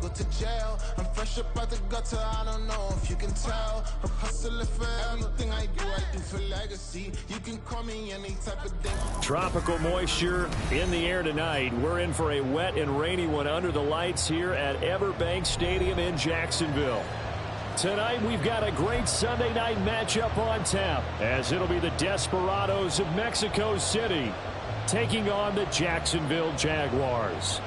go to jail. I'm fresh up out the gutter, I don't know if you can tell. I'm hustling for everything I do for legacy. You can call me any type of day. Tropical moisture in the air tonight. We're in for a wet and rainy one under the lights here at Everbank Stadium in Jacksonville. Tonight we've got a great Sunday night matchup on tap, as it'll be the Desperados of Mexico City taking on the Jacksonville Jaguars.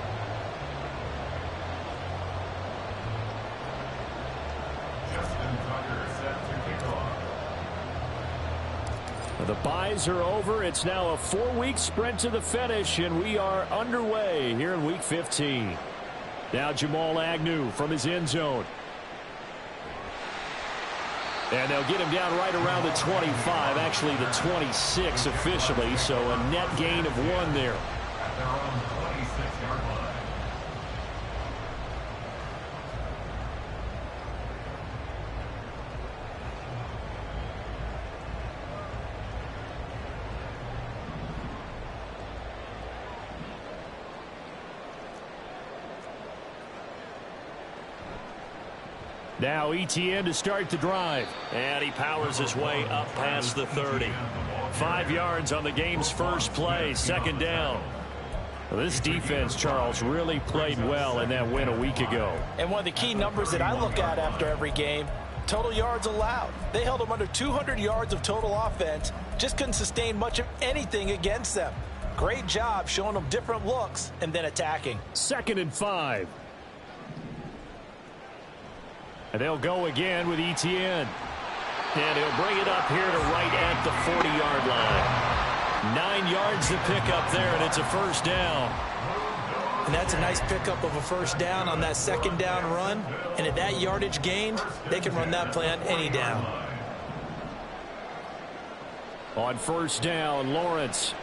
The byes are over. It's now a 4-week sprint to the finish, and we are underway here in Week 15. Now Jamal Agnew from his end zone. And they'll get him down right around the 25, actually the 26 officially, so a net gain of 1 there. At their own 26-yard line. Now Etienne to start the drive. And he powers his way up past the 30. 5 yards on the game's first play, second down. Well, this defense, Charles, really played well in that win a week ago. And one of the key numbers that I look at after every game, total yards allowed. They held them under 200 yards of total offense, just couldn't sustain much of anything against them. Great job showing them different looks and then attacking. 2nd and 5. And they'll go again with Etienne. And he'll bring it up here to right at the 40-yard line. 9 yards to pick up there, and it's a first down. And that's a nice pickup of a first down on that second down run. And at that yardage gained, they can run that play on any down. On first down, Lawrence.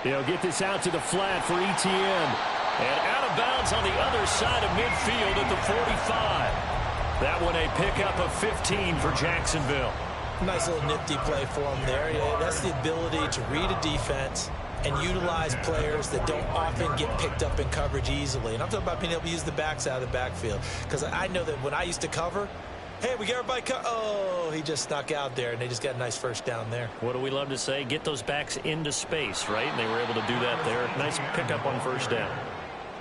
He'll get this out to the flat for Etienne. And out of bounds on the other side of midfield at the 45. That one a pickup of 15 for Jacksonville. Nice little nifty play for him there. That's the ability to read a defense and utilize players that don't often get picked up in coverage easily. And I'm talking about being able to use the backside of the backfield. Because I know that when I used to cover, hey, we got everybody oh, he just snuck out there, and they just got a nice first down there. What do we love to say? Get those backs into space, right? And they were able to do that there. Nice pickup on first down.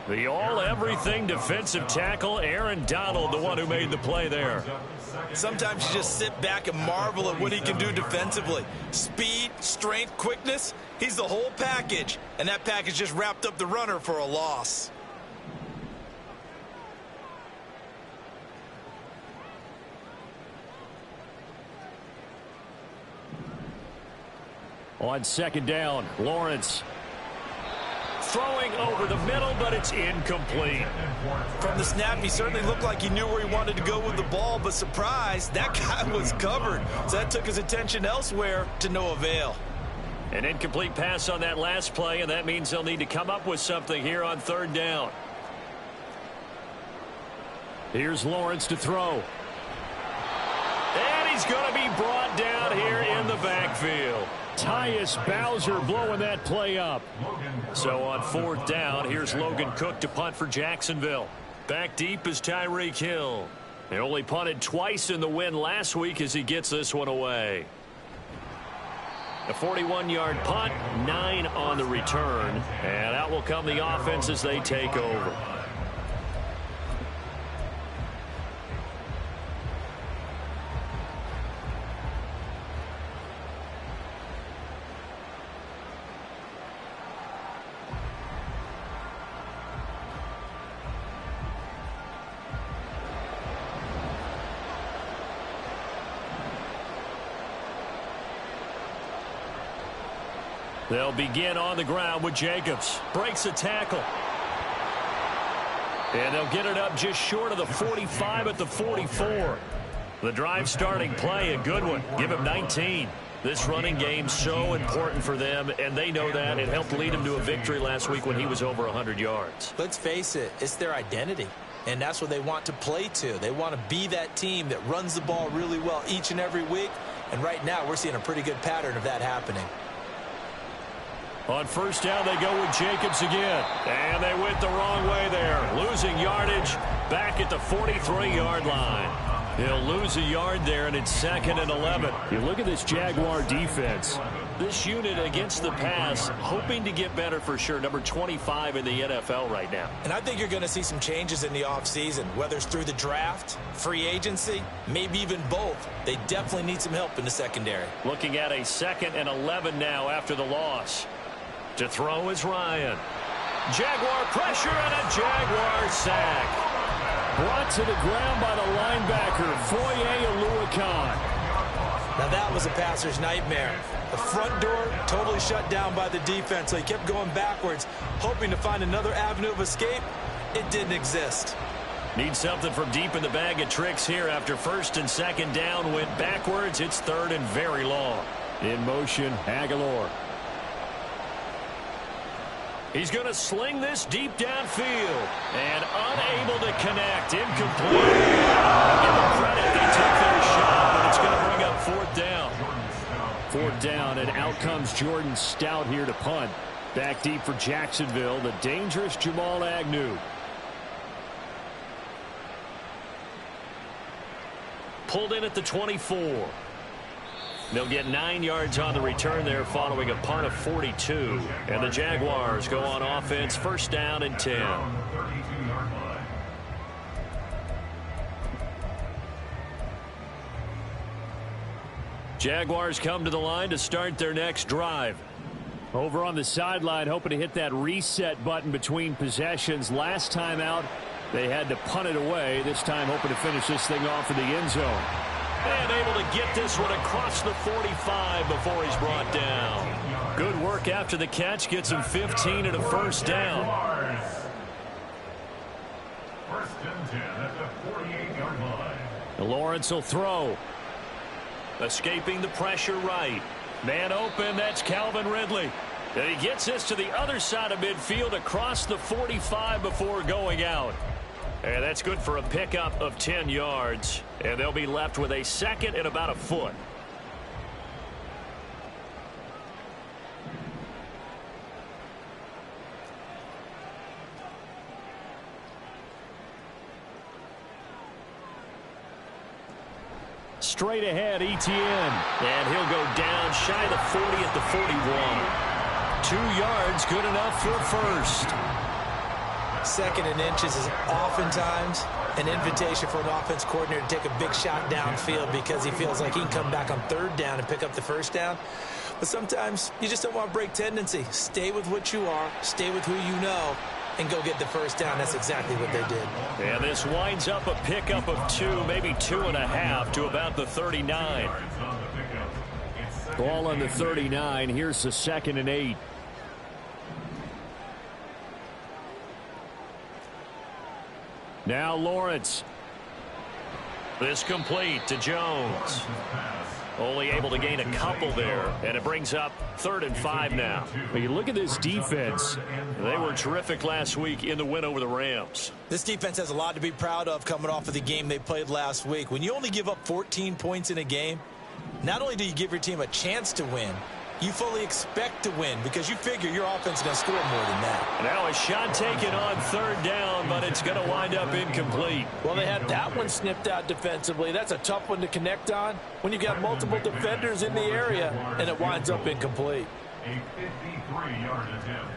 The all-everything defensive tackle, Aaron Donald, the one who made the play there. Sometimes you just sit back and marvel at what he can do defensively. Speed, strength, quickness, he's the whole package. And that package just wrapped up the runner for a loss. On second down, Lawrence. Throwing over the middle, but it's incomplete. From the snap, he certainly looked like he knew where he wanted to go with the ball, but surprise, that guy was covered. So that took his attention elsewhere to no avail. An incomplete pass on that last play, and that means they'll need to come up with something here on third down. Here's Lawrence to throw. And he's going to be brought down here in the backfield. Tyus Bowser blowing that play up. So on fourth down, here's Logan Cook to punt for Jacksonville. Back deep is Tyreek Hill. They only punted twice in the win last week as he gets this one away. A 41-yard punt, 9 on the return. And out will come the offense as they take over. They'll begin on the ground with Jacobs. Breaks a tackle. And they'll get it up just short of the 45 at the 44. The drive starting play, a good one. Give him 19. This running game so important for them, and they know that. It helped lead them to a victory last week when he was over 100 yards. Let's face it, it's their identity. And that's what they want to play to. They want to be that team that runs the ball really well each and every week. And right now, we're seeing a pretty good pattern of that happening. On first down, they go with Jacobs again. And they went the wrong way there. Losing yardage back at the 43-yard line. He'll lose a yard there, and it's 2nd and 11. You look at this Jaguar defense. This unit against the pass, hoping to get better for sure. Number 25 in the NFL right now. And I think you're going to see some changes in the offseason, whether it's through the draft, free agency, maybe even both. They definitely need some help in the secondary. Looking at a 2nd and 11 now after the loss. To throw is Ryan. Jaguar pressure and a Jaguar sack. Brought to the ground by the linebacker, Foye Oluokun. Now that was a passer's nightmare. The front door totally shut down by the defense, so he kept going backwards, hoping to find another avenue of escape. It didn't exist. Need something from deep in the bag of tricks here after 1st and 2nd down. Went backwards. It's 3rd and very long. In motion, Aguilar. He's going to sling this deep downfield. And unable to connect. Incomplete. Give them credit. They took their shot, but it's going to bring up 4th down. 4th down, and out comes Jordan Stout here to punt. Back deep for Jacksonville, the dangerous Jamal Agnew. Pulled in at the 24. They'll get 9 yards on the return there following a punt of 42. And the Jaguars go on offense, 1st down and 10. Jaguars come to the line to start their next drive. Over on the sideline, hoping to hit that reset button between possessions. Last time out, they had to punt it away. This time hoping to finish this thing off in the end zone. And able to get this one across the 45 before he's brought down. Good work after the catch. Gets him 15 and a 1st down. 1st and 10 at the 48-yard line. Lawrence will throw. Escaping the pressure right. Man open, that's Calvin Ridley. And he gets this to the other side of midfield across the 45 before going out. And that's good for a pickup of 10 yards. And they'll be left with a 2nd and about a foot. Straight ahead, Etienne. And he'll go down shy of the 40 at the 41. 2 yards, good enough for a 1st. 2nd and inches is oftentimes an invitation for an offense coordinator to take a big shot downfield because he feels like he can come back on 3rd down and pick up the 1st down. But sometimes you just don't want to break tendency. Stay with what you are, stay with who you know, and go get the 1st down. That's exactly what they did. And this winds up a pickup of 2, maybe 2.5 to about the 39. Ball on the 39. Here's the 2nd and 8. Now Lawrence. This complete to Jones. Only able to gain a couple there, and it brings up 3rd and 5 now. When you look at this defense, they were terrific last week in the win over the Rams. This defense has a lot to be proud of coming off of the game they played last week. When you only give up 14 points in a game, not only do you give your team a chance to win, you fully expect to win because you figure your offense is going to score more than that. Now a shot taken on 3rd down, but it's going to wind up incomplete. Well, they had that one snipped out defensively. That's a tough one to connect on when you've got multiple defenders in the area, and it winds up incomplete. A 53-yard attempt.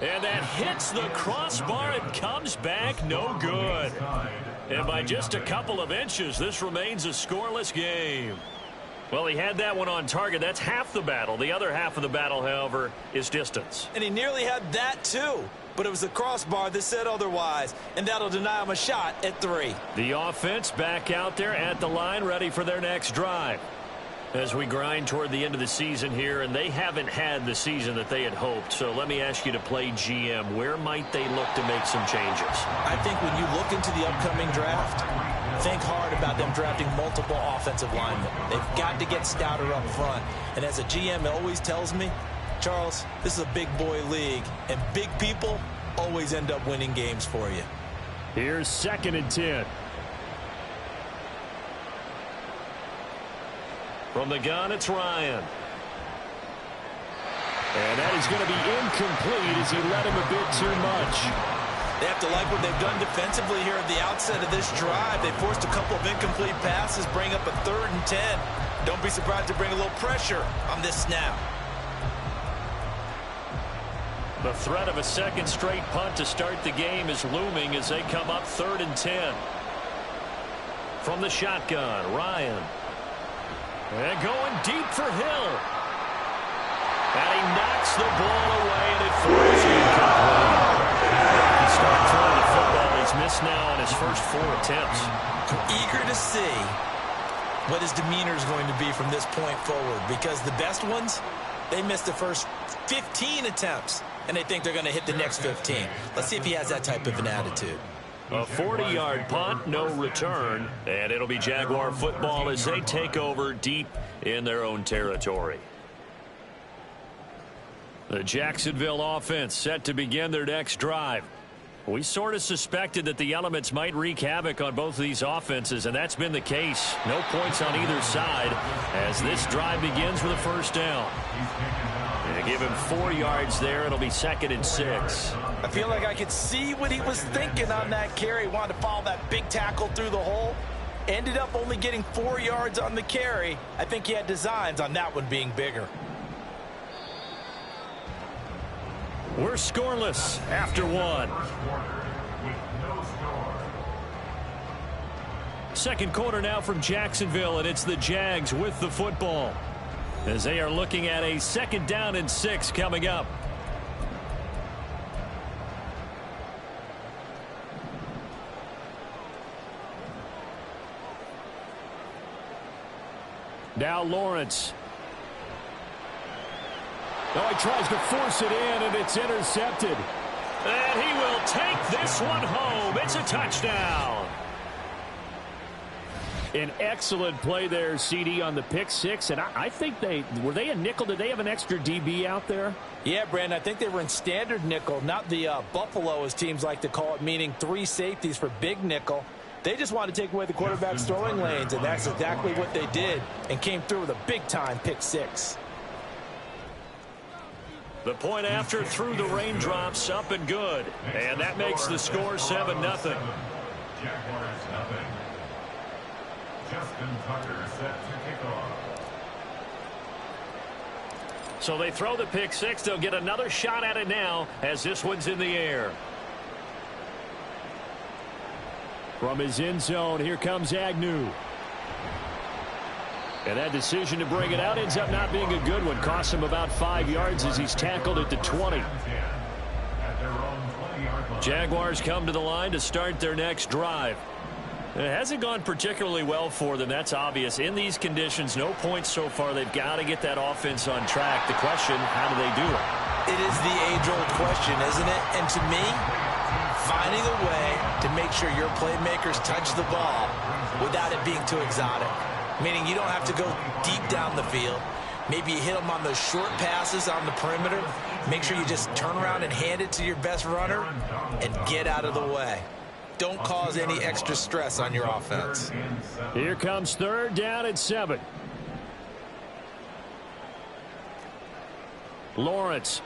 And that hits the crossbar and comes back no good. And by just a couple of inches, this remains a scoreless game. Well, he had that one on target. That's half the battle. The other half of the battle, however, is distance. And he nearly had that, too. But it was the crossbar that said otherwise, and that'll deny him a shot at 3. The offense back out there at the line, ready for their next drive. As we grind toward the end of the season here, and they haven't had the season that they had hoped. So let me ask you to play GM. Where might they look to make some changes? I think when you look into the upcoming draft, think hard about them drafting multiple offensive linemen. They've got to get stouter up front. And as a GM always tells me, Charles, this is a big boy league, and big people always end up winning games for you. Here's 2nd and 10. From the gun, it's Ryan. And that is going to be incomplete as he led him a bit too much. They have to like what they've done defensively here at the outset of this drive. They forced a couple of incomplete passes, bring up a 3rd and 10. Don't be surprised to bring a little pressure on this snap. The threat of a second straight punt to start the game is looming as they come up 3rd and 10. From the shotgun, Ryan. And going deep for Hill. And he knocks the ball away, and it falls incomplete. He started throwing the football. He's missed now on his first 4 attempts. Eager to see what his demeanor is going to be from this point forward, because the best ones, they missed the first 15 attempts, and they think they're going to hit the next 15. Let's see if he has that type of an attitude. A 40-yard punt, no return, and it'll be Jaguar football as they take over deep in their own territory. The Jacksonville offense set to begin their next drive. We sort of suspected that the elements might wreak havoc on both of these offenses, and that's been the case. No points on either side as this drive begins with a first down. They give him 4 yards there. It'll be 2nd and 6. I feel like I could see what he was thinking on that carry. Wanted to follow that big tackle through the hole. Ended up only getting 4 yards on the carry. I think he had designs on that one being bigger. We're scoreless after 1. Second quarter now from Jacksonville, and it's the Jags with the football as they are looking at a 2nd down and 6 coming up. Now Lawrence. Oh, he tries to force it in, and it's intercepted. And he will take this one home. It's a touchdown. An excellent play there, CD, on the pick 6. And I think were they a nickel? Did they have an extra DB out there? Yeah, Brandon, I think they were in standard nickel, not the Buffalo, as teams like to call it, meaning 3 safeties for big nickel. They just wanted to take away the quarterback's throwing lanes, and that's exactly what they did, and came through with a big-time pick 6. The point after through the raindrops, up and good. And that makes the score 7-0. Jaguars nothing. Justin Tucker set to kick off. So they throw the pick 6. They'll get another shot at it now as this one's in the air. From his end zone, here comes Agnew. And that decision to bring it out ends up not being a good one. Costs him about 5 yards as he's tackled at the 20. Jaguars come to the line to start their next drive. It hasn't gone particularly well for them. That's obvious. In these conditions, no points so far. They've got to get that offense on track. The question, how do they do it? It is the age-old question, isn't it? And to me, finding a way to make sure your playmakers touch the ball without it being too exotic. Meaning you don't have to go deep down the field. Maybe you hit them on those short passes on the perimeter. Make sure you just turn around and hand it to your best runner and get out of the way. Don't cause any extra stress on your offense. Here comes 3rd down and 7. Lawrence.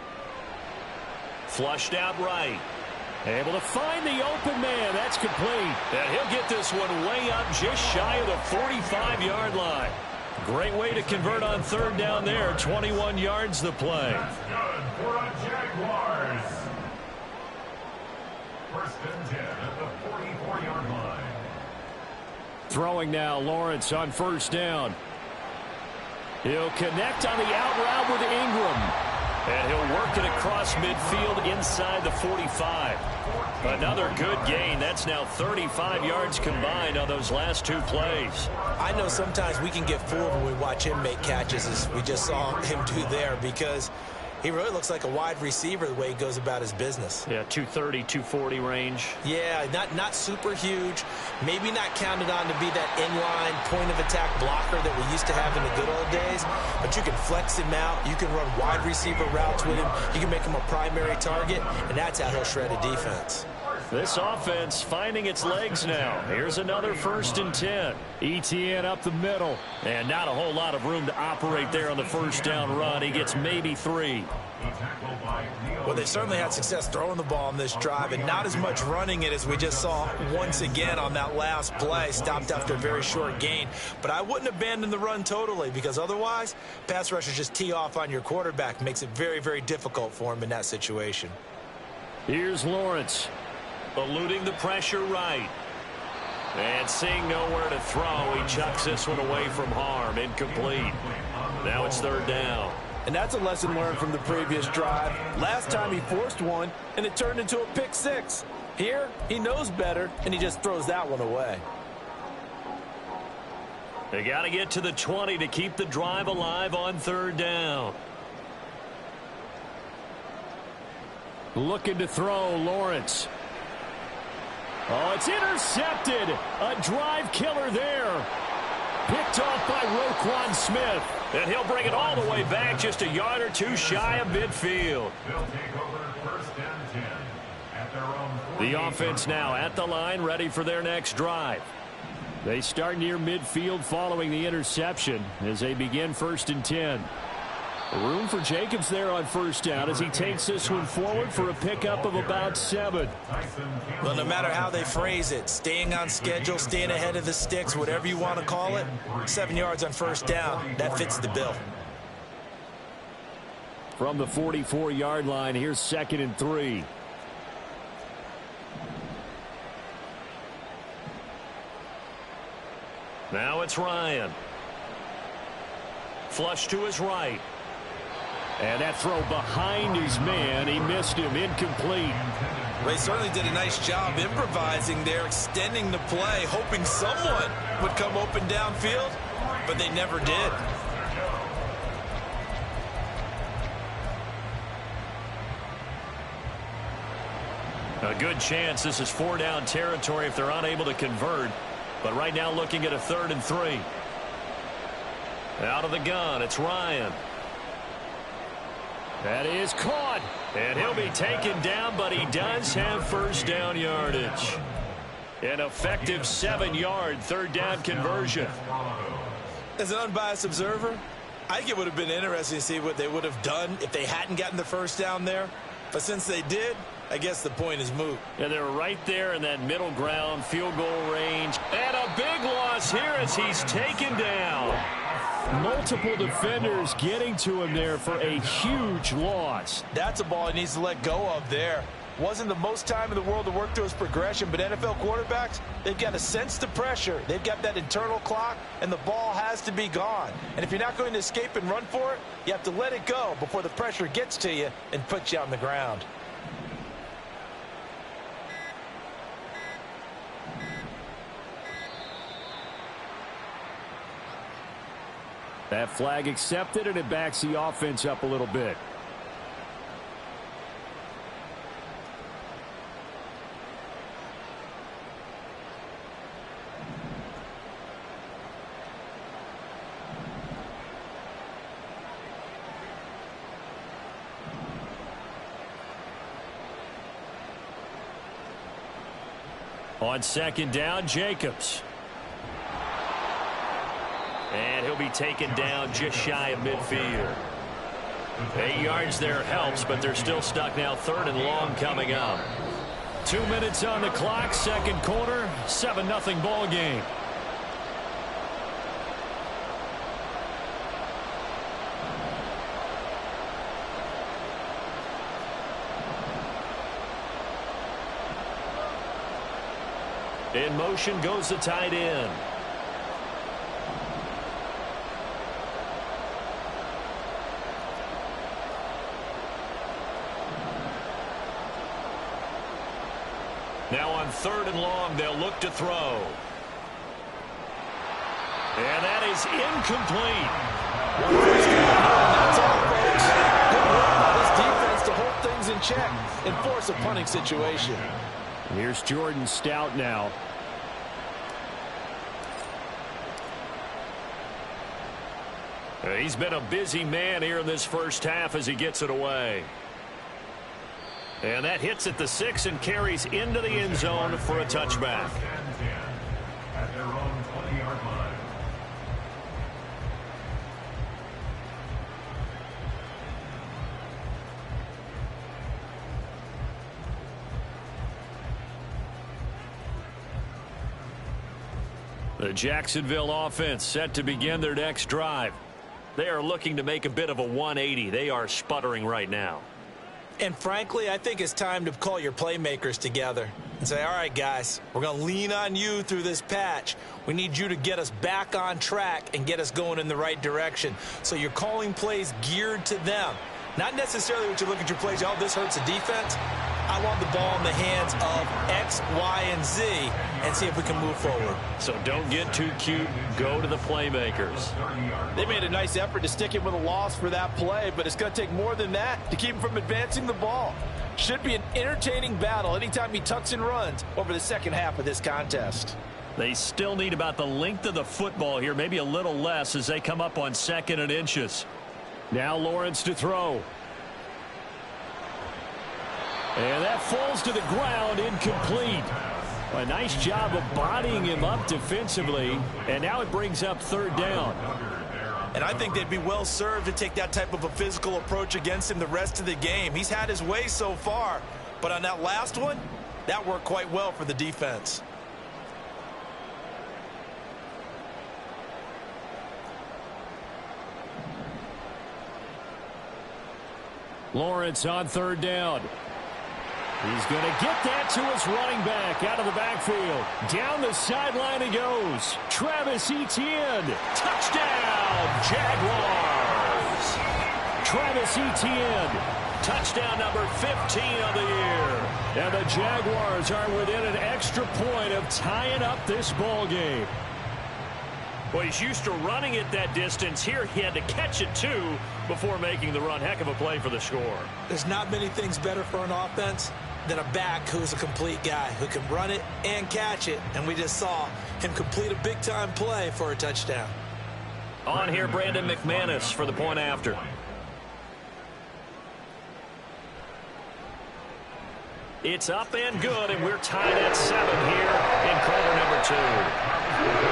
Flushed out right. Able to find the open man. That's complete. And he'll get this one way up just shy of the 45-yard line. Great way to convert on 3rd down there. 21 yards the play. That's good for a Jaguars. 1st and 10 at the 44-yard line. Throwing now, Lawrence on 1st down. He'll connect on the out route with Ingram. And he'll work it across midfield inside the 45. Another good gain. That's now 35 yards combined on those last 2 plays. I know sometimes we can get fooled when we watch him make catches, as we just saw him do there, because he really looks like a wide receiver the way he goes about his business. Yeah, 230, 240 range. Yeah, not super huge. Maybe not counted on to be that inline point-of-attack blocker that we used to have in the good old days. But you can flex him out. You can run wide receiver routes with him. You can make him a primary target, and that's how he'll shred a defense. This offense finding its legs now. Here's another 1st and 10. ETN up the middle. And not a whole lot of room to operate there on the 1st down run. He gets maybe 3. Well, they certainly had success throwing the ball on this drive and not as much running it as we just saw once again on that last play. Stopped after a very short gain. But I wouldn't abandon the run totally, because otherwise, pass rushers just tee off on your quarterback. Makes it very, very difficult for him in that situation. Here's Lawrence, eluding the pressure right. And seeing nowhere to throw, he chucks this one away from harm. Incomplete. Now it's third down. And that's a lesson learned from the previous drive. Last time he forced one, and it turned into a pick six. Here, he knows better, and he just throws that one away. They got to get to the 20 to keep the drive alive on third down. Looking to throw, Lawrence. Oh, it's intercepted. A drive killer there. Picked off by Roquan Smith. And he'll bring it all the way back, just a yard or two shy of midfield. They'll take over first and 10 at their own 48. The offense now at the line, ready for their next drive. They start near midfield following the interception as they begin first and 10. Room for Jacobs there on first down as he takes this one forward for a pickup of about 7. Well, no matter how they phrase it, staying on schedule, staying ahead of the sticks, whatever you want to call it, 7 yards on first down, that fits the bill. From the 44-yard line, here's 2nd and 3. Now it's Ryan. Flush to his right. And that throw behind his man, he missed him, incomplete. They certainly did a nice job improvising there, extending the play, hoping someone would come open downfield, but they never did. A good chance this is 4-down territory if they're unable to convert. But right now looking at a 3rd and 3. Out of the gun, it's Ryan. That is caught, and he'll be taken down, but he does have first down yardage. An effective 7-yard 3rd down conversion. As an unbiased observer, I think it would have been interesting to see what they would have done if they hadn't gotten the first down there. But since they did, I guess the point is moot. And they're right there in that middle ground, field goal range. And a big loss here as he's taken down. Multiple defenders getting to him there for a huge loss. That's a ball he needs to let go of there. Wasn't the most time in the world to work through his progression, but NFL quarterbacks, they've got to sense the pressure. They've got that internal clock, and the ball has to be gone. And if you're not going to escape and run for it, you have to let it go before the pressure gets to you and puts you on the ground. That flag accepted, and it backs the offense up a little bit. On 2nd down, Jacobs. And he'll be taken down just shy of midfield. 8 yards there helps, but they're still stuck now. 3rd and long coming up. 2 minutes on the clock, 2nd quarter, 7-0 ball game. In motion goes the tight end. Now on 3rd and long, they'll look to throw. And that is incomplete. That's all, folks. Good work by this defense to hold things in check and force a punting situation. Here's Jordan Stout now. He's been a busy man here in this first half as he gets it away. And that hits at the 6 and carries into the end zone for a touchback. At their own 20-yard line. The Jacksonville offense set to begin their next drive. They are looking to make a bit of a 180. They are sputtering right now. And frankly, I think it's time to call your playmakers together and say, all right, guys, we're going to lean on you through this patch. We need you to get us back on track and get us going in the right direction. So you're calling plays geared to them. Not necessarily what you look at your plays, oh, this hurts the defense. I want the ball in the hands of X, Y, and Z and see if we can move forward. So don't get too cute. Go to the playmakers. They made a nice effort to stick him with a loss for that play, but it's going to take more than that to keep him from advancing the ball. Should be an entertaining battle anytime he tucks and runs over the second half of this contest. They still need about the length of the football here, maybe a little less as they come up on 2nd and inches. Now Lawrence to throw. And that falls to the ground, incomplete. A nice job of bodying him up defensively, and now it brings up 3rd down. And I think they'd be well served to take that type of a physical approach against him the rest of the game. He's had his way so far, but on that last one, that worked quite well for the defense. Lawrence on 3rd down. He's going to get that to his running back out of the backfield. Down the sideline he goes. Travis Etienne. Touchdown, Jaguars. Travis Etienne. Touchdown number 15 of the year. And the Jaguars are within an extra point of tying up this ball game. Well, he's used to running it that distance. Here he had to catch it, too, before making the run. Heck of a play for the score. There's not many things better for an offense than a back who's a complete guy who can run it and catch it. And we just saw him complete a big-time play for a touchdown. On here, Brandon McManus for the point after. It's up and good, and we're tied at 7 here in quarter number 2.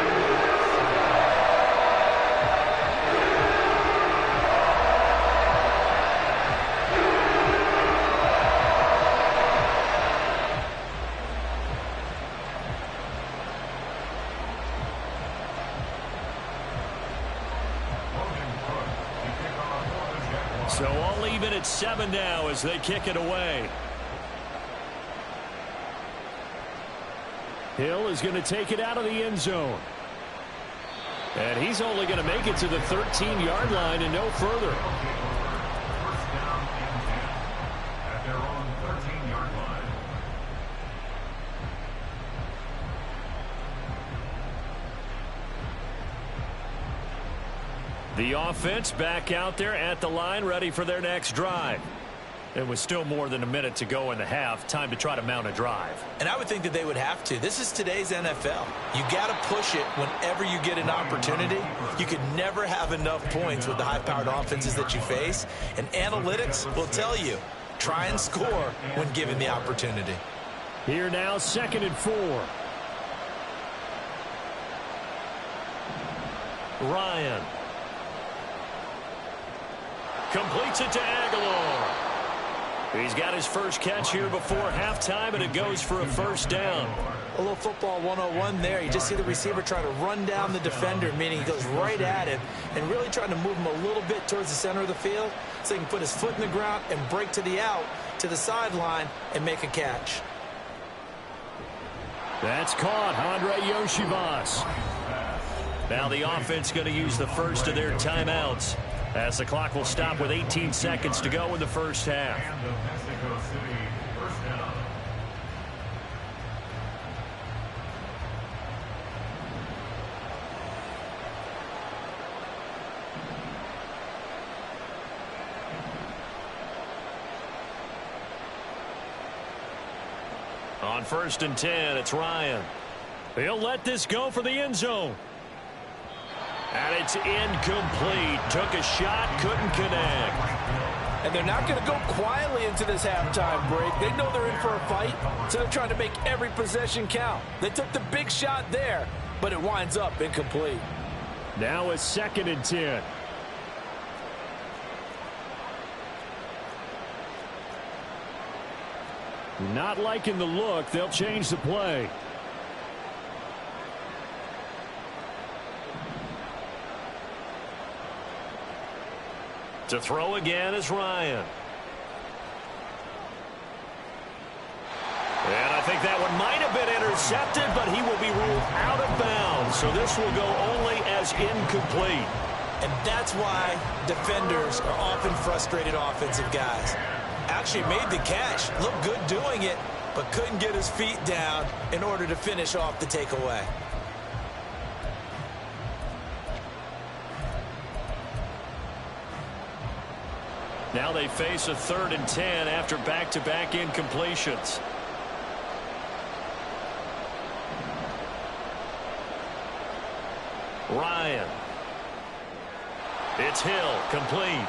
So all even at 7 now as they kick it away. Hill is going to take it out of the end zone. And he's only going to make it to the 13-yard line and no further. First down and 10 at their own 13-yard line. The offense back out there at the line, ready for their next drive. It was still more than a minute to go in the half. Time to try to mount a drive. And I would think that they would have to. This is today's NFL. You got to push it whenever you get an opportunity. You could never have enough points with the high-powered offenses that you face. And analytics will tell you, try and score when given the opportunity. Here now, 2nd and 4. Ryan. Completes it to Aguilar. He's got his first catch here before halftime, and it goes for a first down. A little football 101 there. You just see the receiver trying to run down the defender, meaning he goes right at him and really trying to move him a little bit towards the center of the field so he can put his foot in the ground and break to the out, to the sideline, and make a catch. That's caught, Andre Yoshibas. Now the offense going to use the first of their timeouts, as the clock will stop with 18 seconds to go in the first half. And the Mexico City first down. On 1st and 10, it's Ryan. He'll let this go for the end zone. And it's incomplete. Took a shot, couldn't connect. And they're not going to go quietly into this halftime break. They know they're in for a fight, so they're trying to make every possession count. They took the big shot there, but it winds up incomplete. Now it's 2nd and 10. Not liking the look. They'll change the play. To throw again is Ryan. And I think that one might have been intercepted, but he will be ruled out of bounds. So this will go only as incomplete. And that's why defenders are often frustrated offensive guys. Actually made the catch, looked good doing it, but couldn't get his feet down in order to finish off the takeaway. Now they face a 3rd and 10 after back-to-back incompletions. Ryan. It's Hill, complete.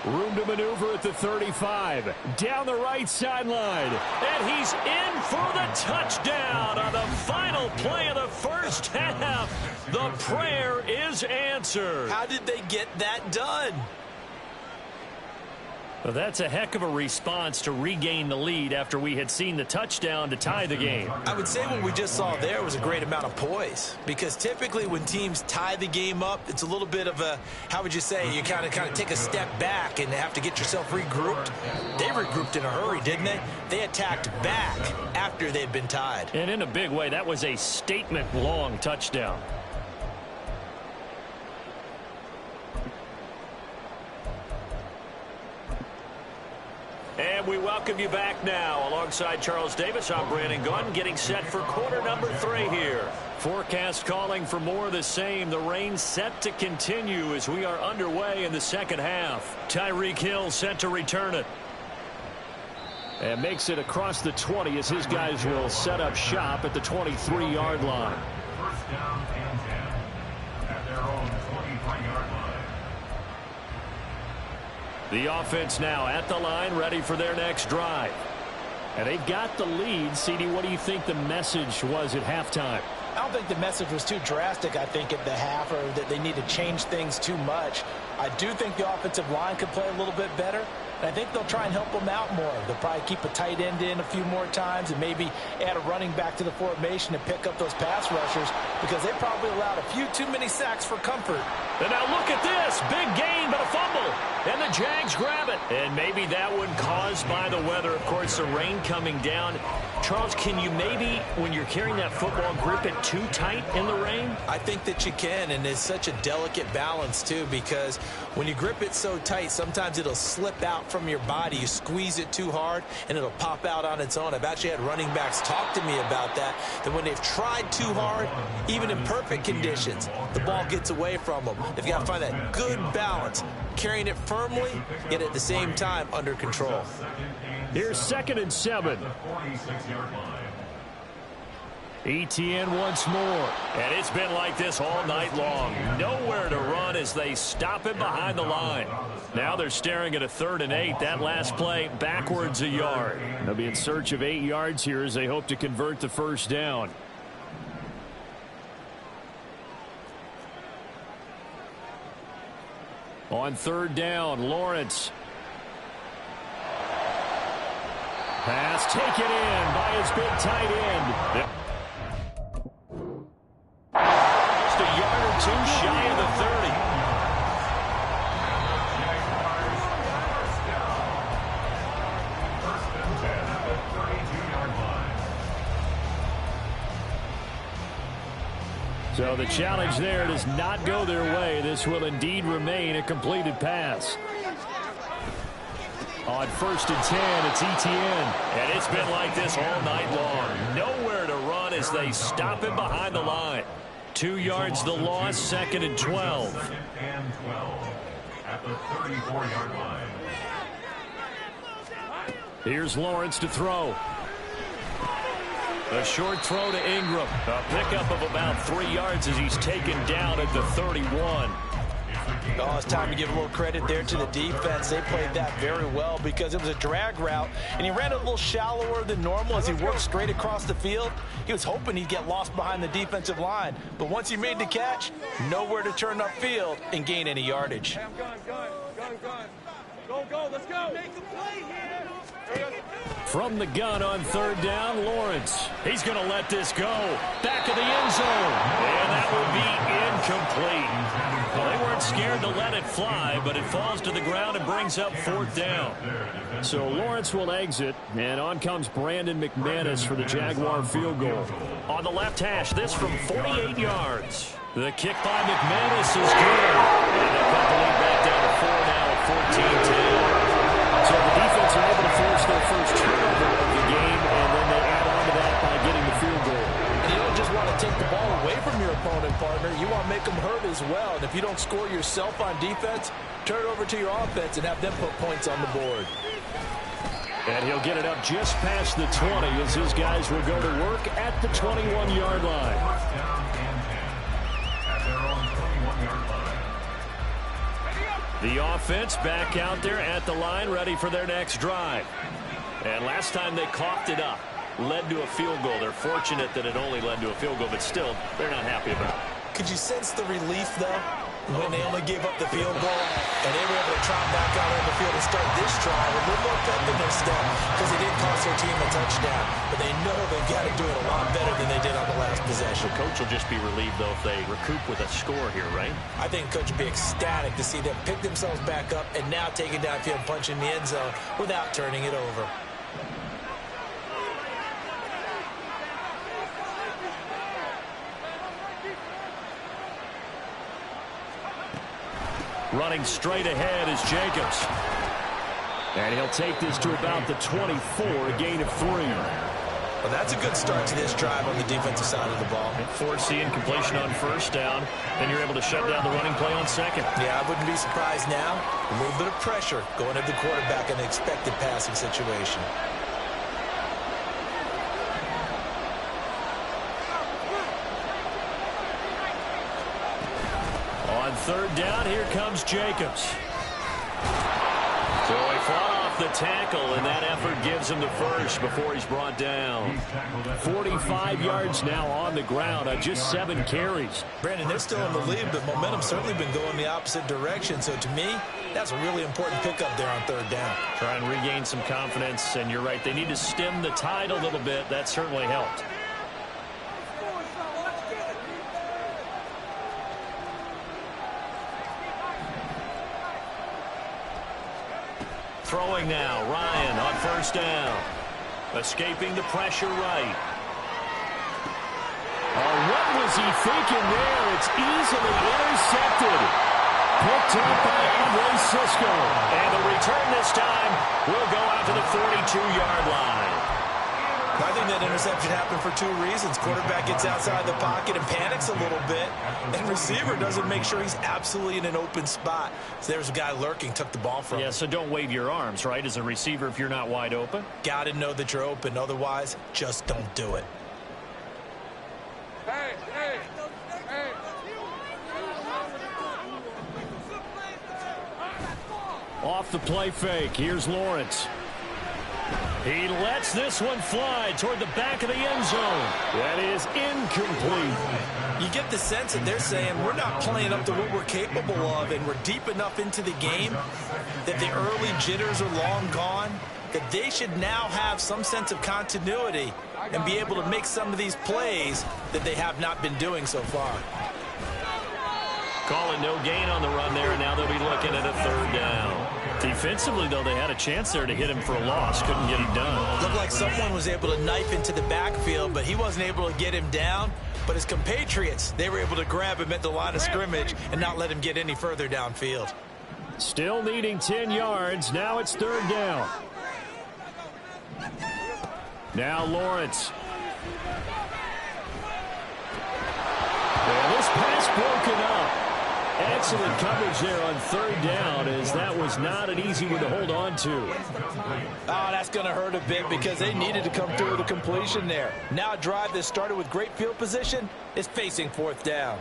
Room to maneuver at the 35. Down the right sideline. And he's in for the touchdown on the final play of the first half. The prayer is answered. How did they get that done? Well, that's a heck of a response to regain the lead after we had seen the touchdown to tie the game. I would say what we just saw there was a great amount of poise, because typically when teams tie the game up, it's a little bit of a, how would you say, you kind of take a step back and have to get yourself regrouped. They regrouped in a hurry, didn't they? They attacked back after they'd been tied. And in a big way, that was a statement-long touchdown. And we welcome you back now. Alongside Charles Davis, I'm Brandon Gunn, getting set for quarter number 3 here. Forecast calling for more of the same. The rain set to continue as we are underway in the second half. Tyreek Hill set to return it. And makes it across the 20 as his guys will set up shop at the 23-yard line. First down and 10 at their own 23-yard line. The offense now at the line, ready for their next drive. And they've got the lead. CD, what do you think the message was at halftime? I don't think the message was too drastic, I think, at the half, or that they need to change things too much. I do think the offensive line could play a little bit better. And I think they'll try and help them out more. They'll probably keep a tight end in a few more times and maybe add a running back to the formation to pick up those pass rushers, because they probably allowed a few too many sacks for comfort. And now look at this. Big gain, but a fumble. And the Jags grab it. And maybe that one caused by the weather. Of course, the rain coming down. Charles, can you maybe, when you're carrying that football, grip it too tight in the rain? I think that you can, and it's such a delicate balance, too, because when you grip it so tight, sometimes it'll slip out from your body. You squeeze it too hard, and it'll pop out on its own. I've actually had running backs talk to me about that when they've tried too hard, even in perfect conditions, the ball gets away from them. They've got to find that good balance, carrying it firmly, yet at the same time under control. Here's 2nd and 7. Etienne once more. And it's been like this all night long. Nowhere to run as they stop him behind the line. Now they're staring at a 3rd and 8. That last play backwards a yard. They'll be in search of 8 yards here as they hope to convert the first down. On 3rd down, Lawrence. Pass taken in by his big tight end. Just a yard or 2 shy of the 30. First and 10 at the 32-yard line. So the challenge there does not go their way. This will indeed remain a completed pass. On 1st and 10, it's Etienne. And it's been like this all night long. Nowhere to run as they stop him behind the line. 2 yards the loss, 2nd and 12. 2nd and 12 at the 34-yard line. Here's Lawrence to throw. A short throw to Ingram. A pickup of about 3 yards as he's taken down at the 31. Oh, it's time to give a little credit there to the defense. They played that very well because it was a drag route, and he ran it a little shallower than normal as he worked straight across the field. He was hoping he'd get lost behind the defensive line, but once he made the catch, nowhere to turn upfield and gain any yardage. Go, let's go. Make a play here. From the gun on 3rd down, Lawrence. He's going to let this go. Back of the end zone. And that will be incomplete. Well, they weren't scared to let it fly, but it falls to the ground and brings up 4th down. So Lawrence will exit, and on comes Brandon McManus for the Jaguar field goal. On the left hash, this from 48 yards. The kick by McManus is good. And they cut the lead back down to 4 now at 14-10. So the defense are able to force their first turnover of the game, and then they add on to that by getting the field goal. And you don't just want to take the ball away from your opponent, partner. You want to make them hurt as well. And if you don't score yourself on defense, turn it over to your offense and have them put points on the board. And he'll get it up just past the 20 as his guys will go to work at the 21-yard line. First down and 10 at their own 21-yard line. The offense back out there at the line, ready for their next drive. And last time they coughed it up, led to a field goal. They're fortunate that it only led to a field goal, but still, they're not happy about it. Could you sense the relief, though, when they only gave up the field goal and they were able to trot back out on the field and start this drive with a little more pep in their step because they didn't cost their team a touchdown. But they know they've got to do it a lot better than they did on the last possession. Coach will just be relieved, though, if they recoup with a score here, right? I think Coach will be ecstatic to see them pick themselves back up and now take it downfield and punch in the end zone without turning it over. Running straight ahead is Jacobs. And he'll take this to about the 24, a gain of 3. Well, that's a good start to this drive on the defensive side of the ball. Forcing completion on first down. Then you're able to shut down the running play on second. Yeah, I wouldn't be surprised now. A little bit of pressure going at the quarterback in the expected passing situation. On 3rd down, here comes Jacobs. So he fought off the tackle, and that effort gives him the first before he's brought down. 45 yards now on the ground on just 7 carries. Brandon, they're still in the lead, but momentum's certainly been going the opposite direction. So to me, that's a really important pickup there on 3rd down. Try and regain some confidence, and you're right, they need to stem the tide a little bit. That certainly helped. Throwing now, Ryan on 1st down. Escaping the pressure right. Oh, what was he thinking there? It's easily intercepted. Picked up by Andre Cisco. And the return this time will go out to the 42-yard line. I think that interception happened for 2 reasons. Quarterback gets outside the pocket and panics a little bit, and receiver doesn't make sure he's absolutely in an open spot. So there's a guy lurking, took the ball from him. Yeah, so don't wave your arms, right, as a receiver if you're not wide open. Got to know that you're open. Otherwise, just don't do it. Hey, hey, hey. Off the play fake, here's Lawrence. He lets this one fly toward the back of the end zone. That is incomplete. You get the sense that they're saying we're not playing up to what we're capable of, and we're deep enough into the game that the early jitters are long gone, that they should now have some sense of continuity and be able to make some of these plays that they have not been doing so far. Calling no gain on the run there, and now they'll be looking at a 3rd down. Defensively, though, they had a chance there to hit him for a loss. Couldn't get it done. Looked like someone was able to knife into the backfield, but he wasn't able to get him down. But his compatriots, they were able to grab him at the line of scrimmage and not let him get any further downfield. Still needing 10 yards. Now it's 3rd down. Now Lawrence. And this pass broken up. Excellent coverage there on 3rd down, as that was not an easy one to hold on to. Oh, that's going to hurt a bit because they needed to come through with a completion there. Now a drive that started with great field position is facing 4th down.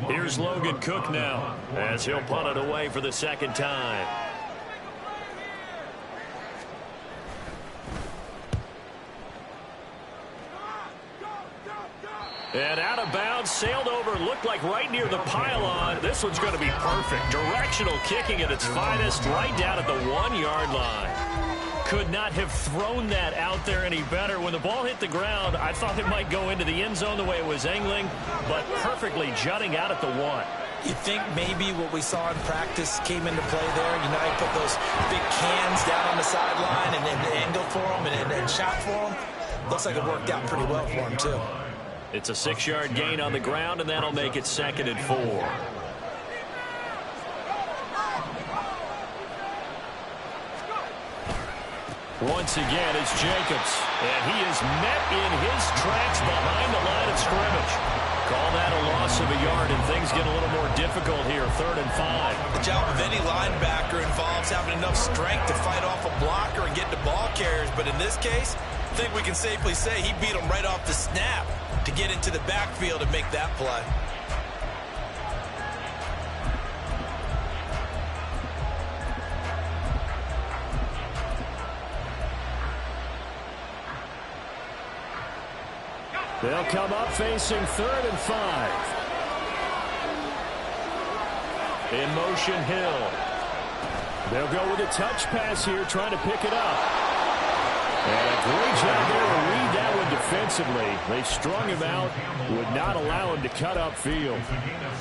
Here's Logan Cook now, as he'll punt it away for the 2nd time. And out of bounds, sailed over, looked like right near the pylon. This one's going to be perfect. Directional kicking at its finest, right down at the 1-yard line. could not have thrown that out there any better. When the ball hit the ground, I thought it might go into the end zone the way it was angling, but perfectly jutting out at the 1. You think maybe what we saw in practice came into play there? You know, he put those big cans down on the sideline and then angled for him and shot for him. Looks like it worked out pretty well for him, too. It's a 6-yard gain on the ground, and that'll make it 2nd and 4. Once again, it's Jacobs, and he is met in his tracks behind the line of scrimmage. Call that a loss of a yard, and things get a little more difficult here, 3rd and 5. The job of any linebacker involves having enough strength to fight off a blocker and get to ball carriers, but in this case, I think we can safely say he beat him right off the snap to get into the backfield and make that play. They'll come up facing 3rd and 5. In motion, Hill. They'll go with a touch pass here, trying to pick it up. And a great job there to read that one defensively. They strung him out, would not allow him to cut upfield.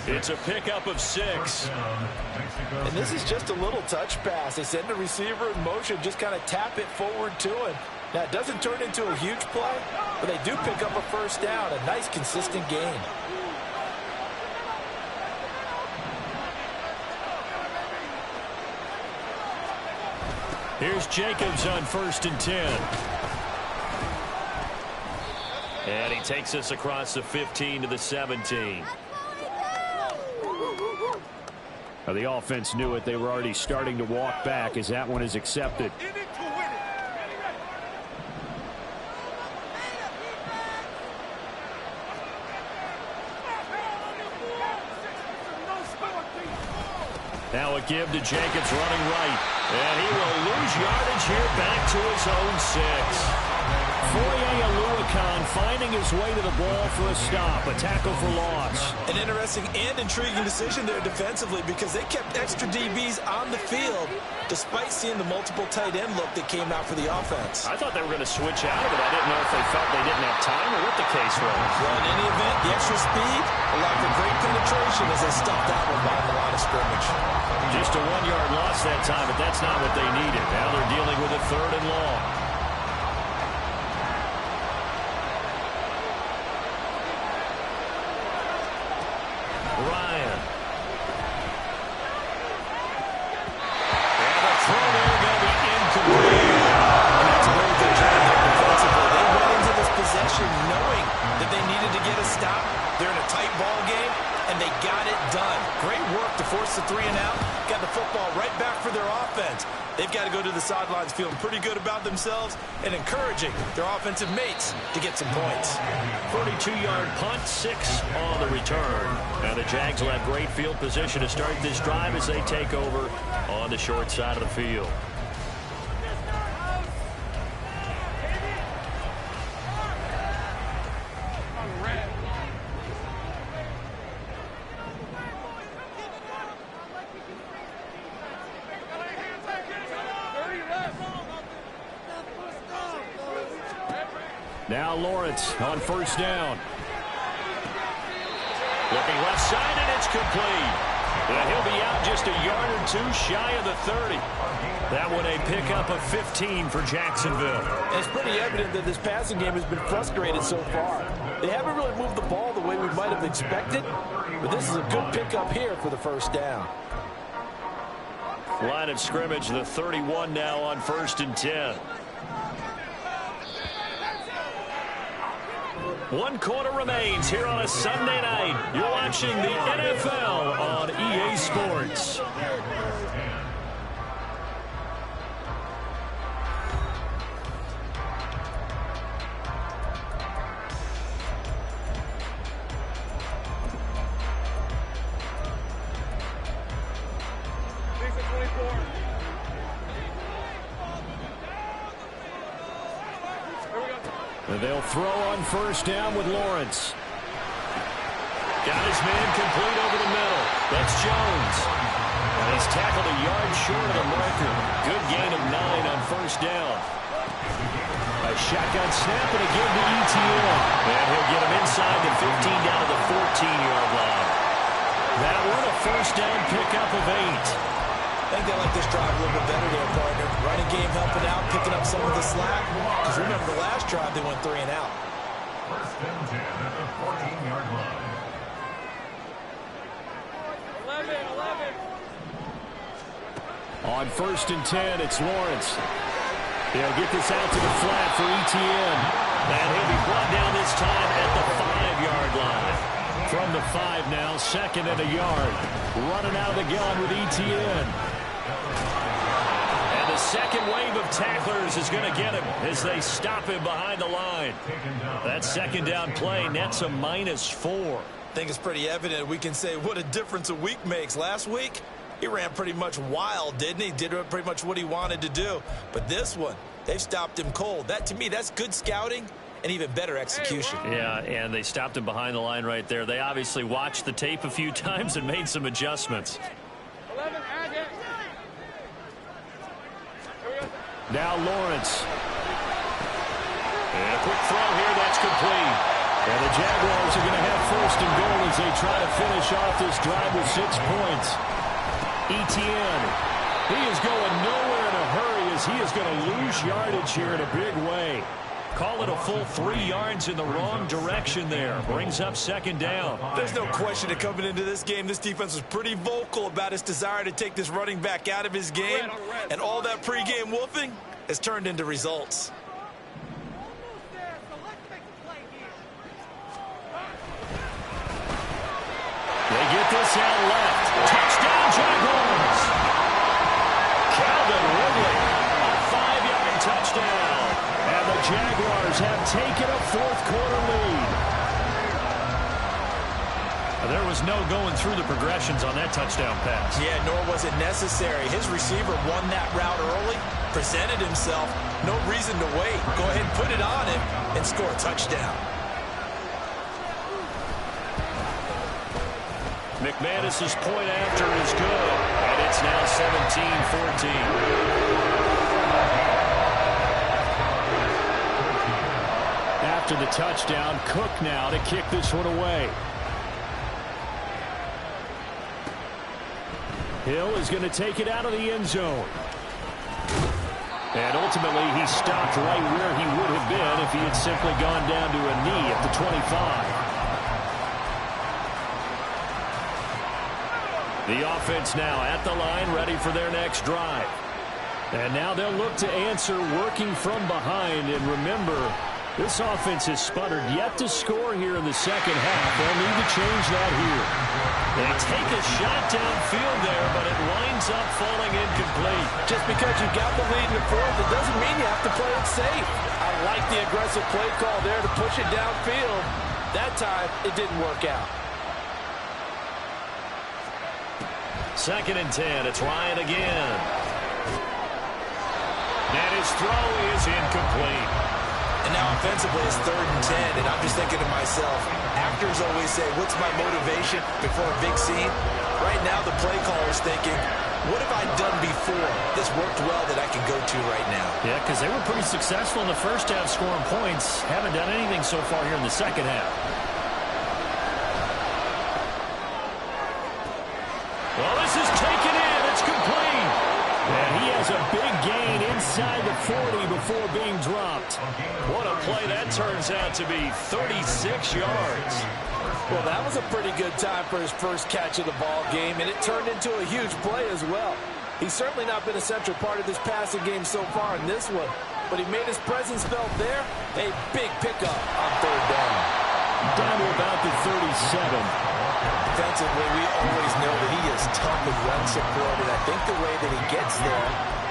It's a pickup of 6. And this is just a little touch pass. They send the receiver in motion, just kind of tap it forward to him. Now, it doesn't turn into a huge play, but they do pick up a 1st down, a nice, consistent gain. Here's Jacobs on 1st and 10. And he takes us across the 15 to the 17. Now, the offense knew it. They were already starting to walk back as that one is accepted. Now a give to Jacobs running right. And he will lose yardage here back to his own 6. Foye Oluokun finding his way to the ball for a stop. A tackle for loss. An interesting and intriguing decision there defensively because they kept extra DBs on the field despite seeing the multiple tight end look that came out for the offense. I thought they were going to switch out of it. I didn't know if they felt they didn't have time or what the case was. Well, in any event, the extra speed allowed for great penetration as they stuffed that one behind the line of scrimmage. Just a 1-yard loss that time, but that's not what they needed. Now they're dealing with a 3rd and long. Ryan. And the throw there going to be incomplete. And that's a very good job there defensively. They went into this possession knowing that they needed to get a stop. They're in a tight ball game, and they got it done. Great work to force the 3 and out. Got the football right back for their offense. They've got to go to the sidelines feeling pretty good about themselves and encouraging their offensive mates to get some points. 42-yard punt, 6 on the return. Now the Jags will have great field position to start this drive as they take over on the short side of the field. Now Lawrence on 1st down. Looking left side, and it's complete. And he'll be out just a yard or 2 shy of the 30. That one a pickup of 15 for Jacksonville. And it's pretty evident that this passing game has been frustrated so far. They haven't really moved the ball the way we might have expected, but this is a good pickup here for the 1st down. Line of scrimmage, the 31 now on 1st and 10. 1 quarter remains here on a Sunday night. You're watching the NFL on EA Sports. And they'll throw on 1st down with Lawrence. Got his man complete over the middle. That's Jones. And he's tackled a yard short of the marker. Good gain of 9 on first down. A shotgun snap and again to ETN. And he'll get him inside the 15 down to the 14-yard line. That one a first down pickup of 8. I think they like this drive a little bit better there, partner. Running game helping out, picking up some of the slack. Because remember, the last drive they went 3 and out. First and 10 at the 14-yard line. 11. On first and 10, it's Lawrence. He'll get this out to the flat for ETN. And he'll be brought down this time at the 5-yard line. From the 5 now, second and a yard. Running out of the gun with ETN. And the second wave of tacklers is going to get him as they stop him behind the line. That second down play nets a -4. I think it's pretty evident we can say what a difference a week makes. Last week, he ran pretty much wild, didn't he? Did pretty much what he wanted to do. But this one, they've stopped him cold. That, to me, that's good scouting and even better execution. Yeah, and they stopped him behind the line right there. They obviously watched the tape a few times and made some adjustments. 11, add it. Now Lawrence. And a quick throw here, that's complete. And the Jaguars are going to have first and goal as they try to finish off this drive with 6 points. ETN, he is going nowhere in a hurry as he is going to lose yardage here in a big way. Call it a full 3 yards in the wrong direction there. Brings up second down. There's no question that coming into this game, this defense was pretty vocal about its desire to take this running back out of his game. And all that pregame wolfing has turned into results. They get this out left. Touchdown, Jaguars. Calvin Ridley, a 5-yard touchdown. And the Jaguars have taken a fourth-quarter lead. There was no going through the progressions on that touchdown pass. Yeah, nor was it necessary. His receiver won that route early, presented himself. No reason to wait. Go ahead and put it on him and score a touchdown. McManus's point after is good, and it's now 17-14. After the touchdown, Cook now to kick this one away. Hill is going to take it out of the end zone. And ultimately, he stopped right where he would have been if he had simply gone down to a knee at the 25. The offense now at the line, ready for their next drive. And now they'll look to answer working from behind. And remember, this offense has sputtered yet to score here in the second half. They'll need to change that here. They take a shot downfield there, but it winds up falling incomplete. Just because you got the lead in the fourth, it doesn't mean you have to play it safe. I like the aggressive play call there to push it downfield. That time, it didn't work out. Second and 10, it's Ryan again. And his throw is incomplete. And now offensively, it's 3rd and 10, and I'm just thinking to myself, actors always say, what's my motivation before a big scene? Right now, the play caller's thinking, what have I done before? This worked well that I can go to right now. Yeah, because they were pretty successful in the first half scoring points. Haven't done anything so far here in the second half. Well, this is taken in. It's complete. And he has a big gain inside the 40 before being dropped. What a play that turns out to be, 36 yards. Well, that was a pretty good time for his first catch of the ball game, and it turned into a huge play as well. He's certainly not been a central part of this passing game so far in this one, but he made his presence felt there. A big pickup on 3rd down. Down to about the 37. Defensively, we always know that he is tough with run support, and I think the way that he gets there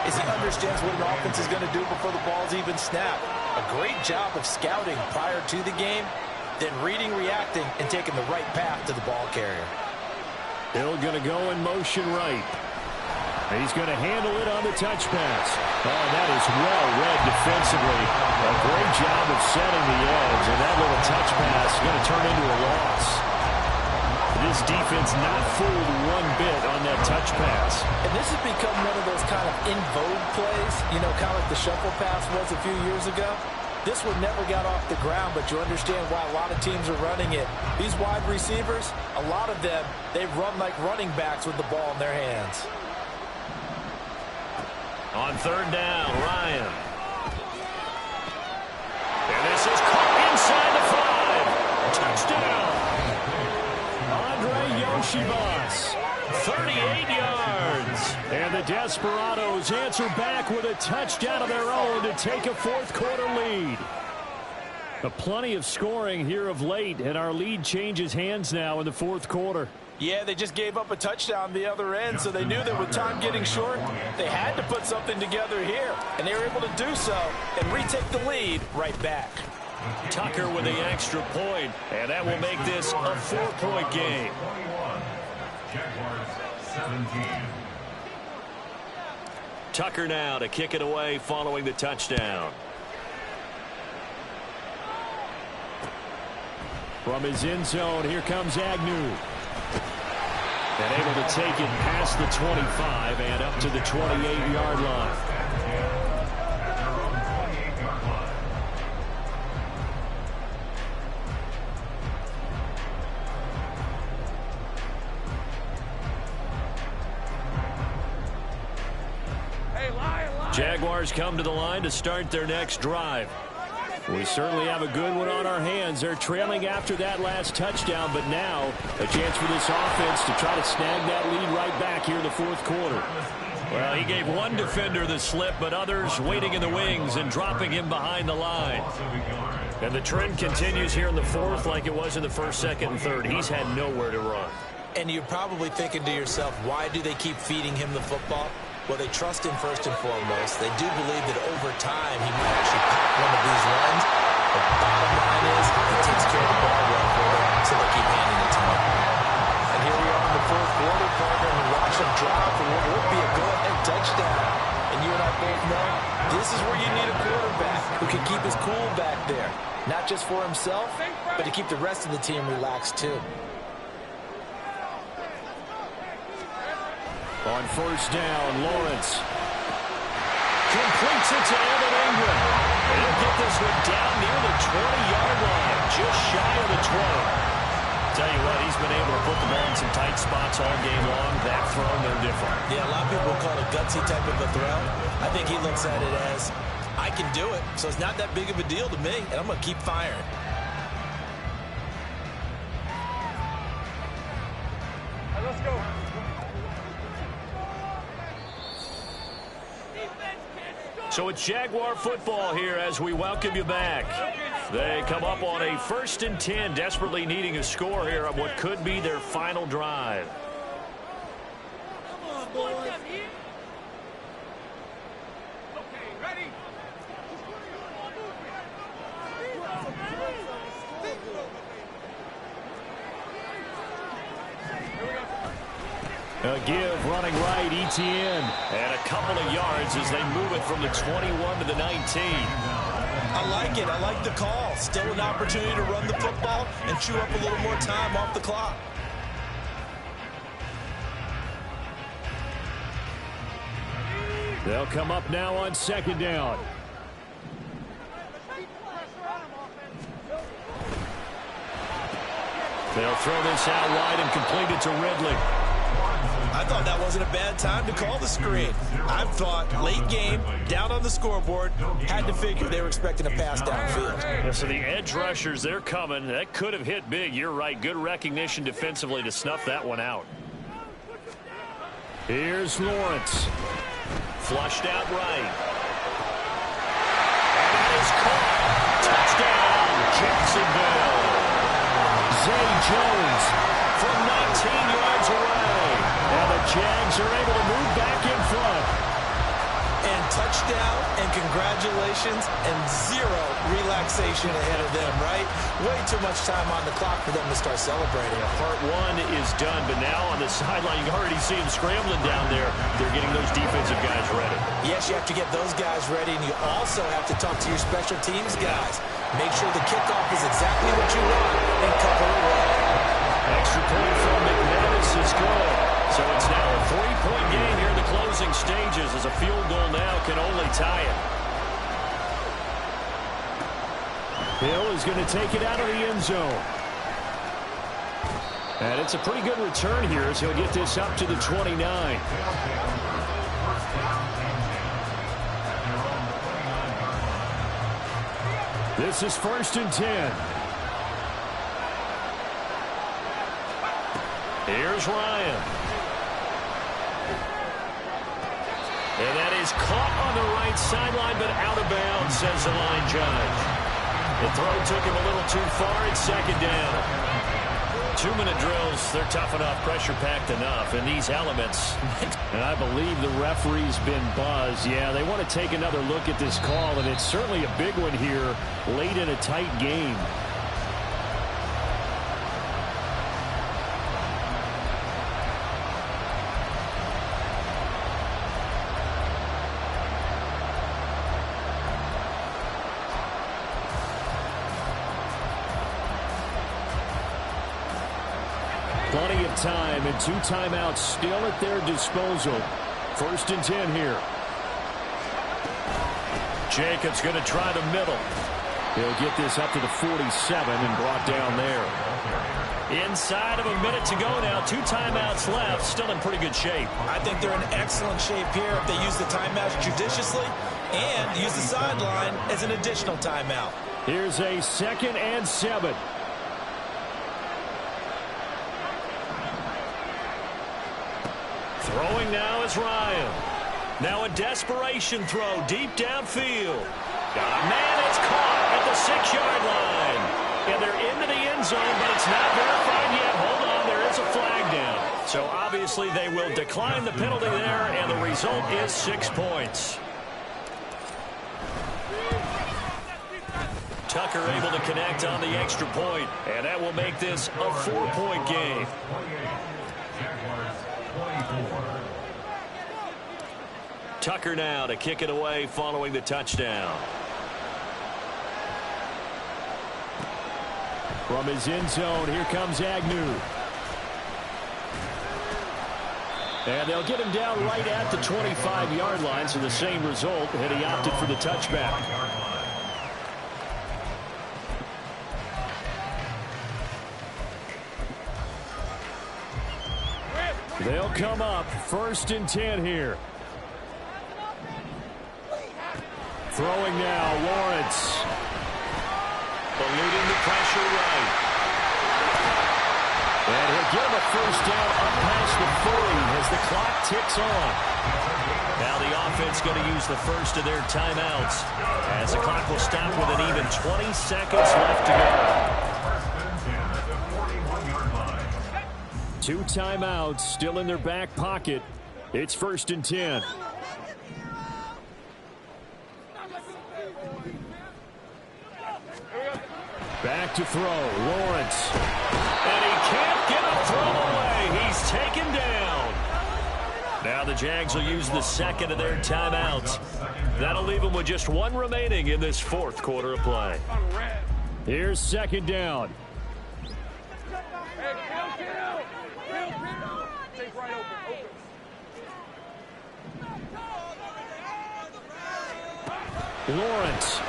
is he understands what an offense is going to do before the ball's even snapped. A great job of scouting prior to the game, then reading, reacting, and taking the right path to the ball carrier. Hill going to go in motion right. He's going to handle it on the touch pass. Oh, that is well read defensively. A great job of setting the edge, and that little touch pass is going to turn into a loss. It is His defense not fooled one bit on that touch pass. And this has become one of those kind of in vogue plays, you know, kind of like the shuffle pass was a few years ago. This one never got off the ground, but you understand why a lot of teams are running it. These wide receivers, a lot of them, they run like running backs with the ball in their hands. On third down, Ryan. And this is caught inside the 5. Touchdown. Andre Yoshibas, 38 yards. And the Desperados answer back with a touchdown of their own to take a fourth-quarter lead. Plenty of scoring here of late, and our lead changes hands now in the fourth quarter. Yeah, they just gave up a touchdown the other end, so they knew that with time getting short, they had to put something together here. And they were able to do so and retake the lead right back. Tucker with the extra point, and that will make this a 4-point game. Jaguars 17. Tucker now to kick it away following the touchdown. From his end zone, here comes Agnew. And able to take it past the 25 and up to the 28-yard line. Jaguars come to the line to start their next drive. We certainly have a good one on our hands. They're trailing after that last touchdown, but now a chance for this offense to try to snag that lead right back here in the fourth quarter. Well, he gave one defender the slip, but others waiting in the wings and dropping him behind the line. And the trend continues here in the fourth like it was in the first, second, and third. He's had nowhere to run. And you're probably thinking to yourself, why do they keep feeding him the football? Well, they trust him first and foremost. They do believe that over time he might actually pop one of these runs. But the bottom line is he takes care of the ball well for them, so they keep handing it to him. And here we are in the fourth quarter, partner, and watch him drop for what would be a go-ahead touchdown. And you and I both know this is where you need a quarterback who can keep his cool back there. Not just for himself, but to keep the rest of the team relaxed too. On first down, Lawrence completes it to Evan Ingram. And he'll get this one down near the 20-yard line, just shy of the 20. Tell you what, he's been able to put the ball in some tight spots all game long. That throw, no different. Yeah, a lot of people will call it a gutsy type of a throw. I think he looks at it as, I can do it, so it's not that big of a deal to me, and I'm going to keep firing. Let's go. So it's Jaguar football here as we welcome you back. They come up on a 1st and 10, desperately needing a score here on what could be their final drive. Come on, boys. Okay, ready? A give running right, Etienne. And a couple of yards as they move it from the 21 to the 19. I like it. I like the call. Still an opportunity to run the football and chew up a little more time off the clock. They'll come up now on second down. They'll throw this out wide and complete it to Ridley. I thought that wasn't a bad time to call the screen. I thought late game, down on the scoreboard, had to figure they were expecting a pass downfield. Yeah, so the edge rushers, they're coming. That could have hit big. You're right. Good recognition defensively to snuff that one out. Here's Lawrence. Flushed out right. And that is caught. Touchdown, Jacksonville. Zay Jones from 19 yards away. Now the Jags are able to move back in front. And touchdown and congratulations and zero relaxation ahead of them, right? Way too much time on the clock for them to start celebrating. Yeah, part one is done, but now on the sideline, you can already see them scrambling down there. They're getting those defensive guys ready. Yes, you have to get those guys ready, and you also have to talk to your special teams guys. Make sure the kickoff is exactly what you want and cover it well. Extra point from the tie it. Hill is going to take it out of the end zone. And it's a pretty good return here as he'll get this up to the 29. This is 1st and 10. Here's Ryan. And that is caught on the right sideline, but out of bounds, says the line judge. The throw took him a little too far. It's 2nd down. 2-minute drills, they're tough enough, pressure-packed enough, and these elements. And I believe the referee's been buzzed. Yeah, they want to take another look at this call, and it's certainly a big one here late in a tight game. Plenty of time and 2 timeouts still at their disposal. 1st and 10 here. Jacobs going to try the middle. He'll get this up to the 47 and brought down there. Inside of a minute to go now. 2 timeouts left. Still in pretty good shape. I think they're in excellent shape here if they use the timeouts judiciously and use the sideline as an additional timeout. Here's a 2nd and 7. Throwing now is Ryan. Now a desperation throw deep downfield. Man, it's caught at the 6-yard line. And they're into the end zone, but it's not verified yet. Hold on, there is a flag down. So obviously they will decline the penalty there, and the result is 6 points. Tucker able to connect on the extra point, and that will make this a 4-point game. Tucker now to kick it away following the touchdown. From his end zone, here comes Agnew. And they'll get him down right at the 25-yard line, so the same result, and he opted for the touchback. They'll come up 1st and 10 here. Throwing now, Lawrence. Eluding the pressure right. And he'll get him a 1st down up past the 40 as the clock ticks on. Now the offense going to use the first of their timeouts as the clock will stop with an even 20 seconds left to go. 2 timeouts still in their back pocket. It's 1st and 10. Back to throw, Lawrence. And he can't get a throw away. He's taken down. Now the Jags will use the 2nd of their timeouts. That'll leave them with just 1 remaining in this 4th quarter of play. Here's 2nd down. Lawrence.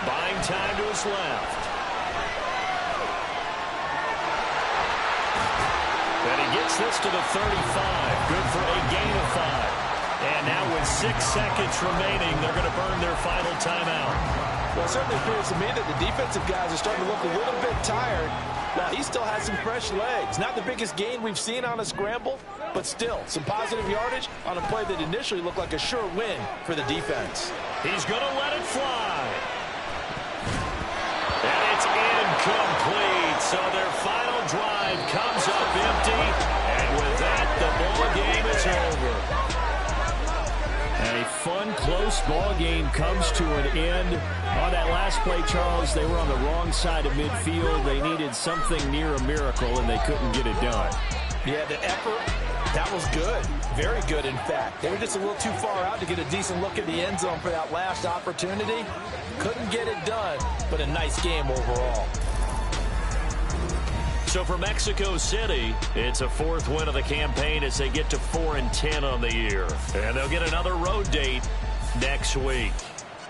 Buying time to his left. And he gets this to the 35. Good for a gain of 5. And now with 6 seconds remaining, they're going to burn their final timeout. Well, it certainly appears to me that the defensive guys are starting to look a little bit tired, while he still has some fresh legs. Not the biggest gain we've seen on a scramble, but still some positive yardage on a play that initially looked like a sure win for the defense. He's going to let it fly. And it's incomplete. So their final drive comes up empty. And with that, the ball game is over. A fun, close ball game comes to an end. On that last play, Charles, they were on the wrong side of midfield. They needed something near a miracle, and they couldn't get it done. Yeah, the effort, that was good. Very good, in fact. They were just a little too far out to get a decent look at the end zone for that last opportunity. Couldn't get it done, but a nice game overall. So for Mexico City, it's a 4th win of the campaign as they get to 4-10 on the year. And they'll get another road date next week.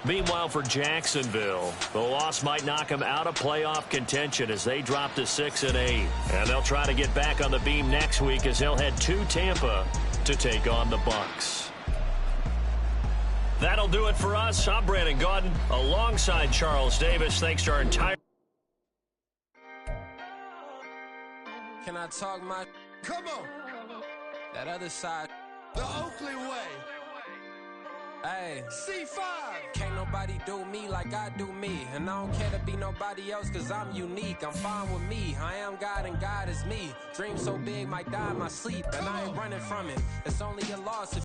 Meanwhile, for Jacksonville, the loss might knock them out of playoff contention as they drop to 6-8. And they'll try to get back on the beam next week as they'll head to Tampa to take on the Bucs. That'll do it for us. I'm Brandon Gaudin alongside Charles Davis. Thanks to our entire... Can I talk my... Come on. That other side... The Oakley way. Hey. C5. Can't nobody do me like I do me. And I don't care to be nobody else cause I'm unique. I'm fine with me. I am God and God is me. Dream so big might die in my sleep. And I ain't running from it. It's only a loss if